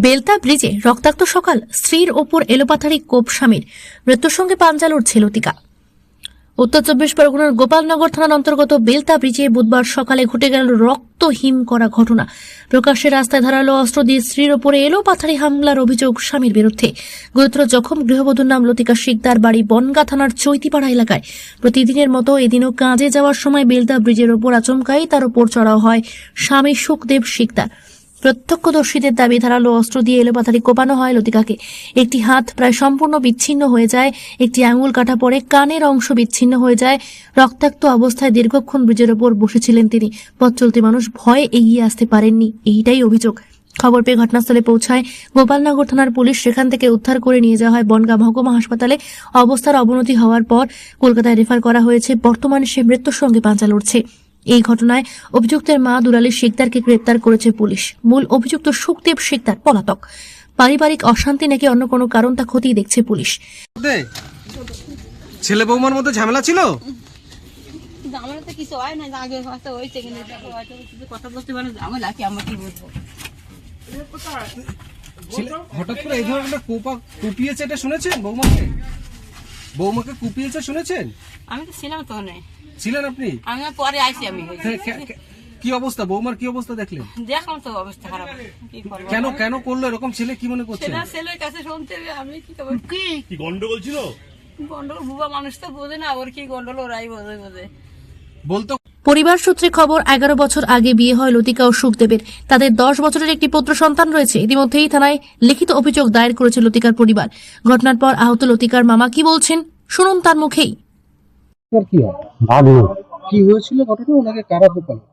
বেলতা ব্রিজে রক্তাক্ত সকাল, স্ত্রীর ওপর এলোপাথারি কোপ স্বামীর, মৃত্যুর সঙ্গে পাঞ্জা লড়ছে লতিকা। উত্তর 24 পরগনার গোপালনগর থানার অন্তর্গত বেলতা ব্রিজে বুধবার সকালে ঘটে গেল রক্তহীন করা ঘটনা। প্রকাশ্যে রাস্তায় ধারালো অস্ত্র দিয়ে স্ত্রীর ওপরে এলোপাথারি হামলার অভিযোগ স্বামীর বিরুদ্ধে। গুরুতর জখম গৃহবধূর নাম লতিকা শিকদার, বাড়ি বনগা থানার চৈতিপাড়া এলাকায়। প্রতিদিনের মতো এদিনও কাজে যাওয়ার সময় বেলতা ব্রিজের ওপর আচমকাই তার উপর চড়াও হয় স্বামী সুখদেব শিকদার। প্রত্যক্ষদর্শীদের দাবি, ধারালো অস্ত্র দিয়ে এলোপাথারি কোপানো হয় লতিকাকে। একটি হাত প্রায় সম্পূর্ণ বিচ্ছিন্ন হয়ে যায়, একটি আঙুল কাটা পড়ে, কানের অংশ বিচ্ছিন্ন হয়ে যায়। রক্তাক্ত অবস্থায় দীর্ঘক্ষণ ব্রিজের ওপর বসেছিলেন তিনি। পথ চলতি মানুষ ভয়ে এগিয়ে আসতে পারেননি, এইটাই অভিযোগ। খবর পেয়ে ঘটনাস্থলে পৌঁছায় গোপালনগর থানার পুলিশ। সেখান থেকে উদ্ধার করে নিয়ে যাওয়া হয় বনগাঁ মহকুমা হাসপাতালে। অবস্থার অবনতি হওয়ার পর কলকাতায় রেফার করা হয়েছে। বর্তমানে সে মৃত্যুর সঙ্গে পাঞ্জা লড়ছে। এই ঘটনায় অভিযুক্তের মা দুলালী শিকদারকে গ্রেপ্তার করেছে পুলিশ। মূল অভিযুক্ত সুখদেব শিকদার পলাতক। পারিবারিক অশান্তি নাকি অন্য কোনো কারণ তা খতিয়ে দেখছে পুলিশ। ছেলে বৌমার মধ্যে ঝামেলা ছিল? ঝামেলা তো কিছু হয় না, আগে হয়তো হয়েছে, কিন্তু হয়তো কিছু কথা বলতে পারে ঝামেলা কি, আমরা কি বলবো। হঠাৎ করে এই ধরনের কুপিয়েছে, এটা শুনেছেন? বৌমাকে কুপিয়েছে শুনেছেন? আমি তো ছিলাম তো না। ছিলেন আপনি? আমি পরে আইছি। আমি কি অবস্থা, বৌমার কি অবস্থা দেখলেন? দেখলাম তো অবস্থা খারাপ। কি করবো, কেন কেন করলো এরকম? ছেলে কি মনে করছে? ছেলের কাছে শুনতে আমি কি করবো। কি গন্ডগোল ছিল? গন্ডল বুবা মানুষ তো বোঝে না, ওর কি গন্ডল, ওরাই বোঝে। বলতো পরিবার সূত্রে খবর, 11 বছর আগে বিয়ে হয় লতিকা ও সুখদেবের। তাদের 10 বছরের একটি পুত্র সন্তান রয়েছে। ইতিমধ্যেই থানায় লিখিত অভিযোগ দায়ের করেছে লতিকার পরিবার। ঘটনার পর আহত লতিকার মামা কি বলছেন শুনুন তার মুখেই। কি হয়েছিল ঘটনা? ওনাকে কারা কোপালো?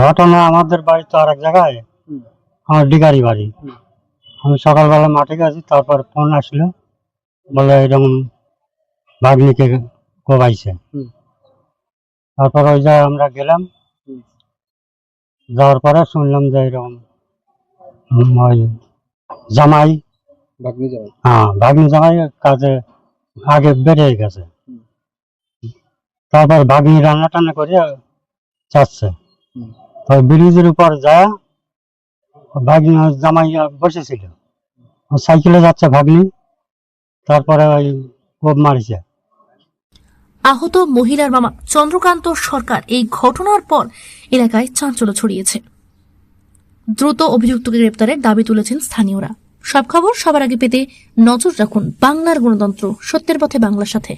ঘটনা আমাদের বাড়ি তো আর এক জায়গায়, আমার ডিগারি বাড়ি। আমি সকালবেলা মাঠে গেছি, তারপর ফোন আসলো, বলে এরকম ভাগ্নিকে কোবাইছে। তারপর ওই জায়গায় আমরা গেলাম। যাওয়ার পরে শুনলাম যে এরকম ওই জামাই, ভাগ্নি জামাই কাজে আগে বেড়ে গেছে। তারপর ভাগ্নি রান্না টান্না করে যাচ্ছে, তো ব্রিজের উপর যায় ভাগ্নি জামাই বসেছিল, সাইকেলে যাচ্ছে ভাগ্নি, তারপরে ওই কোপ মারিছে। আহত মহিলার মামা চন্দ্রকান্ত সরকার। এই ঘটনার পর এলাকায় চাঞ্চল্য ছড়িয়েছে। দ্রুত অভিযুক্তকে গ্রেপ্তারের দাবি তুলেছেন স্থানীয়রা। সব খবর সবার আগে পেতে নজর রাখুন বাংলার গণতন্ত্র, সত্যের পথে বাংলার সাথে।